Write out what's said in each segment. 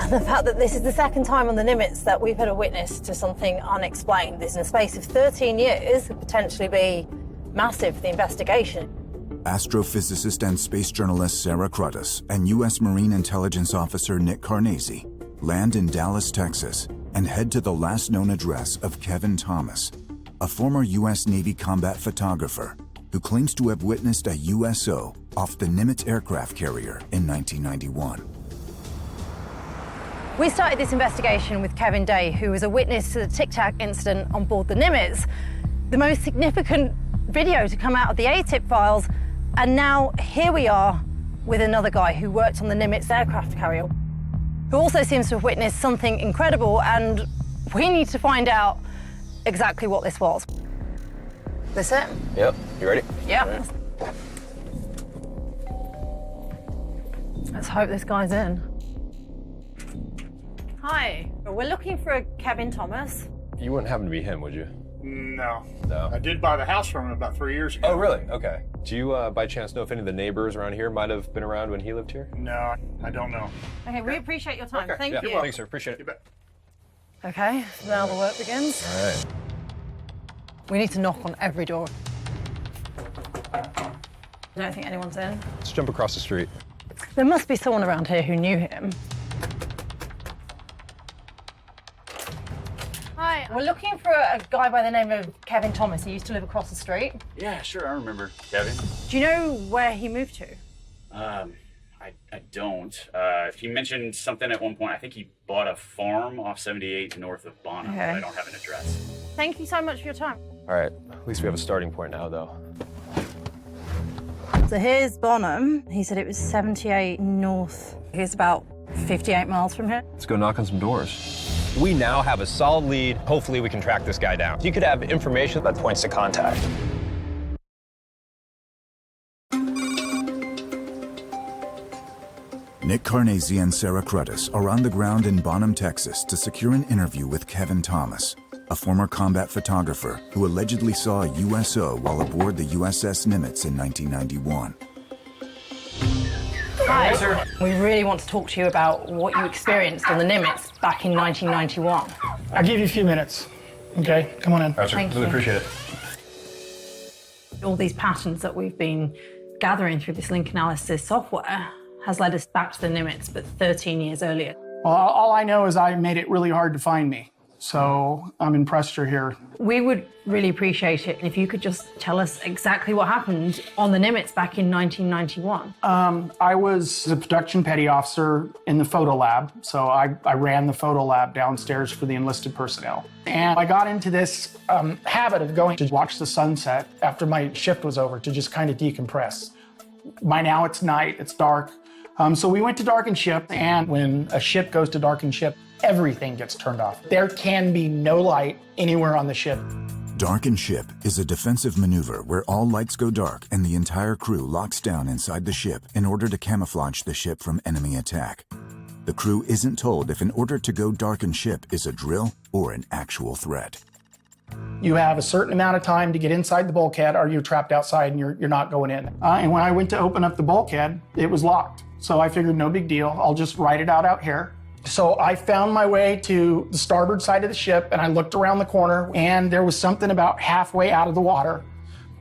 the fact that this is the second time on the Nimitz that we've had a witness to something unexplained. This, in a space of 13 years, could potentially be massive for the investigation. Astrophysicist and space journalist Sarah Cruddas and U.S. Marine Intelligence Officer Nick Carnesi land in Dallas, Texas, and head to the last known address of Kevin Thomas, a former U.S. Navy combat photographer who claims to have witnessed a USO off the Nimitz aircraft carrier in 1991. We started this investigation with Kevin Day, who was a witness to the Tic Tac incident on board the Nimitz, the most significant video to come out of the ATIP files. And now here we are with another guy who worked on the Nimitz aircraft carrier, who also seems to have witnessed something incredible, and we need to find out exactly what this was. This it? Yep. You ready? Yeah. Let's hope this guy's in. Hi. We're looking for a Kevin Thomas. You wouldn't happen to be him, would you? No. No? I did buy the house from him about 3 years ago. Oh, really? Okay. Do you, by chance, know if any of the neighbors around here might have been around when he lived here? No, I don't know. Okay, we appreciate your time. Okay. Thank Yeah. you. Thanks, sir. Appreciate it. You bet. Okay, so now the work begins. All right. We need to knock on every door. I don't think anyone's in. Let's jump across the street. There must be someone around here who knew him. Hi, we're looking for a guy by the name of Kevin Thomas. He used to live across the street. Yeah, sure, I remember Kevin. Do you know where he moved to? I don't. He mentioned something at one point. I think he bought a farm off 78 north of Bonham, Okay. but I don't have an address. Thank you so much for your time. All right. At least we have a starting point now, though. So here's Bonham. He said it was 78 north. He's about 58 miles from here. Let's go knock on some doors. We now have a solid lead. Hopefully we can track this guy down. You could have information that points to contact. Nick Carnesi and Sarah Cruddas are on the ground in Bonham, Texas to secure an interview with Kevin Thomas, a former combat photographer who allegedly saw a USO while aboard the USS Nimitz in 1991. Hi, sir. We really want to talk to you about what you experienced on the Nimitz back in 1991. I'll give you a few minutes. Okay, come on in. All right, sir. Thank Really you. appreciate it. All these patterns that we've been gathering through this link analysis software has led us back to the Nimitz, but 13 years earlier. Well, all I know is I made it really hard to find me. So I'm impressed you're here. We would really appreciate it if you could just tell us exactly what happened on the Nimitz back in 1991. I was a production petty officer in the photo lab. So I ran the photo lab downstairs for the enlisted personnel. And I got into this habit of going to watch the sunset after my shift was over to just kind of decompress. By now it's night, it's dark. So we went to darken ship, and when a ship goes to darken ship, everything gets turned off. There can be no light anywhere on the ship. Darken ship is a defensive maneuver where all lights go dark and the entire crew locks down inside the ship in order to camouflage the ship from enemy attack. The crew isn't told if an order to go darken ship is a drill or an actual threat. You have a certain amount of time to get inside the bulkhead, or you're trapped outside and you're not going in. And when I went to open up the bulkhead, it was locked. So I figured no big deal, I'll just write it out here. So I found my way to the starboard side of the ship, and I looked around the corner, and there was something about halfway out of the water.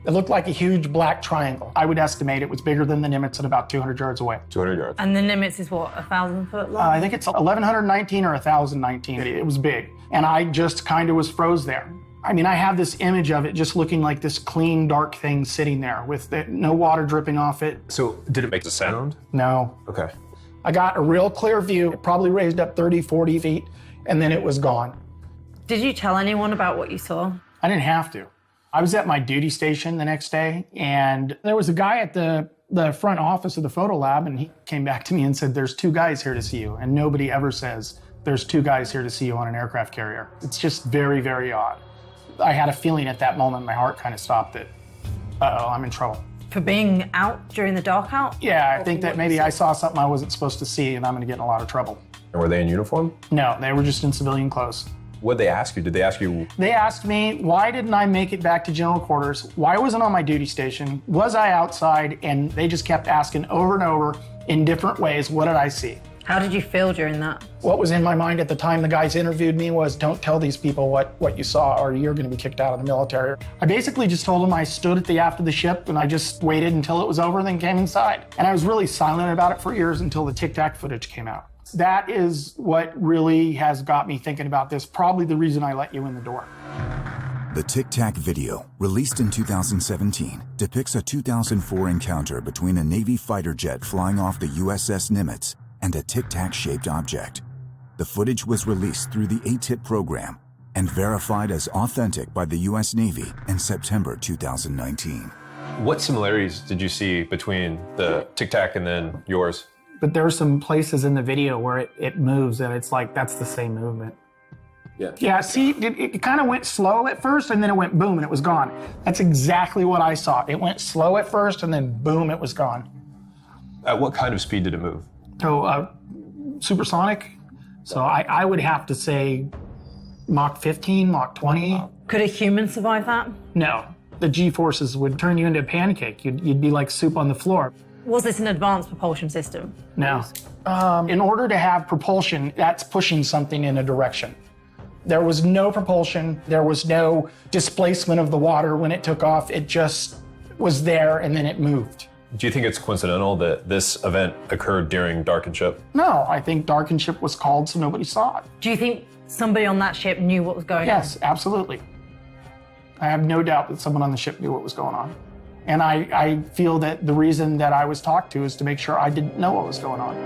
It looked like a huge black triangle. I would estimate it was bigger than the Nimitz at about 200 yards away. 200 yards. And the Nimitz is what, 1,000 foot long? I think it's 1,119 or 1,019. It was big. And I just kind of was froze there. I mean, I have this image of it just looking like this clean, dark thing sitting there with no water dripping off it. So did it make a sound? No. Okay. I got a real clear view. It probably raised up 30, 40 feet, and then it was gone. Did you tell anyone about what you saw? I didn't have to. I was at my duty station the next day, and there was a guy at the front office of the photo lab, and he came back to me and said, "There's two guys here to see you." And nobody ever says, "There's two guys here to see you on an aircraft carrier." It's just very, very odd. I had a feeling at that moment, my heart kind of stopped that, uh-oh, I'm in trouble. For being out during the dark out? Yeah, I think that maybe I saw something I wasn't supposed to see, and I'm going to get in a lot of trouble. And were they in uniform? No, they were just in civilian clothes. What'd they ask you? Did they ask you? They asked me, why didn't I make it back to general quarters? Why wasn't I on my duty station? Was I outside? And they just kept asking over and over in different ways, what did I see? How did you feel during that? What was in my mind at the time the guys interviewed me was, don't tell these people what you saw or you're going to be kicked out of the military. I basically just told them I stood at the aft of the ship and I just waited until it was over and then came inside. And I was really silent about it for years until the Tic Tac footage came out. That is what really has got me thinking about this, probably the reason I let you in the door. The Tic Tac video, released in 2017, depicts a 2004 encounter between a Navy fighter jet flying off the USS Nimitz and a Tic Tac-shaped object. The footage was released through the ATIP program and verified as authentic by the U.S. Navy in September 2019. What similarities did you see between the Tic Tac and then yours? But there are some places in the video where it moves and it's like, that's the same movement. Yeah, see, it kind of went slow at first and then it went boom and it was gone. That's exactly what I saw. It went slow at first and then boom, it was gone. At what kind of speed did it move? So, supersonic. So I would have to say Mach 15, Mach 20. Could a human survive that? No, the G-forces would turn you into a pancake. You'd be like soup on the floor. Was this an advanced propulsion system? No. In order to have propulsion, that's pushing something in a direction. There was no propulsion. There was no displacement of the water when it took off. It just was there and then it moved. Do you think it's coincidental that this event occurred during Darkened Ship? No, I think Darkened Ship was called so nobody saw it. Do you think somebody on that ship knew what was going on? Yes, absolutely. I have no doubt that someone on the ship knew what was going on. And I feel that the reason that I was talked to is to make sure I didn't know what was going on.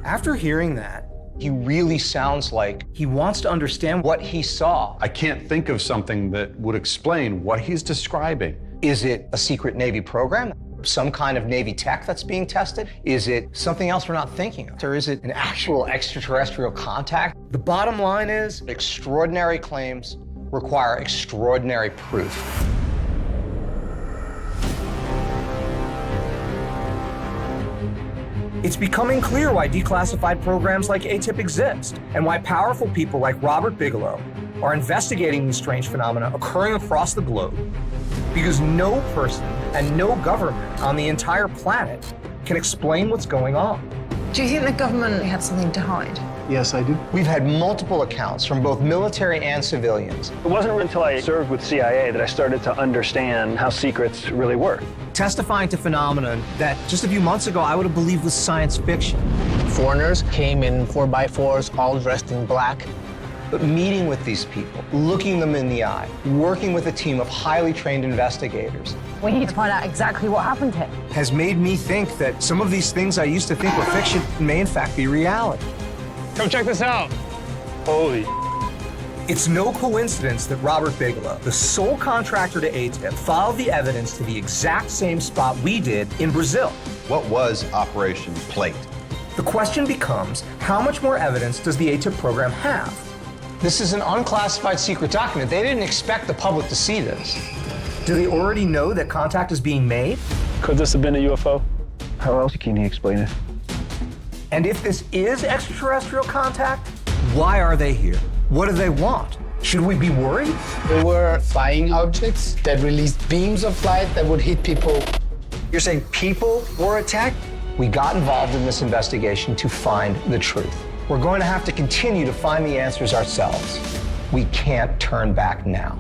After hearing that, he really sounds like he wants to understand what he saw. I can't think of something that would explain what he's describing. Is it a secret Navy program? Some kind of Navy tech that's being tested? Is it something else we're not thinking of? Or is it an actual extraterrestrial contact? The bottom line is, extraordinary claims require extraordinary proof. It's becoming clear why declassified programs like ATIP exist, and why powerful people like Robert Bigelow are investigating these strange phenomena occurring across the globe, because no person and no government on the entire planet can explain what's going on. Do you think the government had something to hide? Yes, I do. We've had multiple accounts from both military and civilians. It wasn't until I served with CIA that I started to understand how secrets really work. Testifying to phenomena that just a few months ago I would have believed was science fiction. Foreigners came in 4x4s, all dressed in black. But meeting with these people, looking them in the eye, working with a team of highly trained investigators. We need to find out exactly what happened here. Has made me think that some of these things I used to think were fiction may in fact be reality. Come check this out. Holy. It's no coincidence that Robert Bigelow, the sole contractor to ATIP, followed the evidence to the exact same spot we did in Brazil. What was Operation Plate? The question becomes, how much more evidence does the ATIP program have? This is an unclassified secret document. They didn't expect the public to see this. Do they already know that contact is being made? Could this have been a UFO? How else can he explain it? And if this is extraterrestrial contact, why are they here? What do they want? Should we be worried? There were flying objects that released beams of light that would hit people. You're saying people were attacked? We got involved in this investigation to find the truth. We're going to have to continue to find the answers ourselves. We can't turn back now.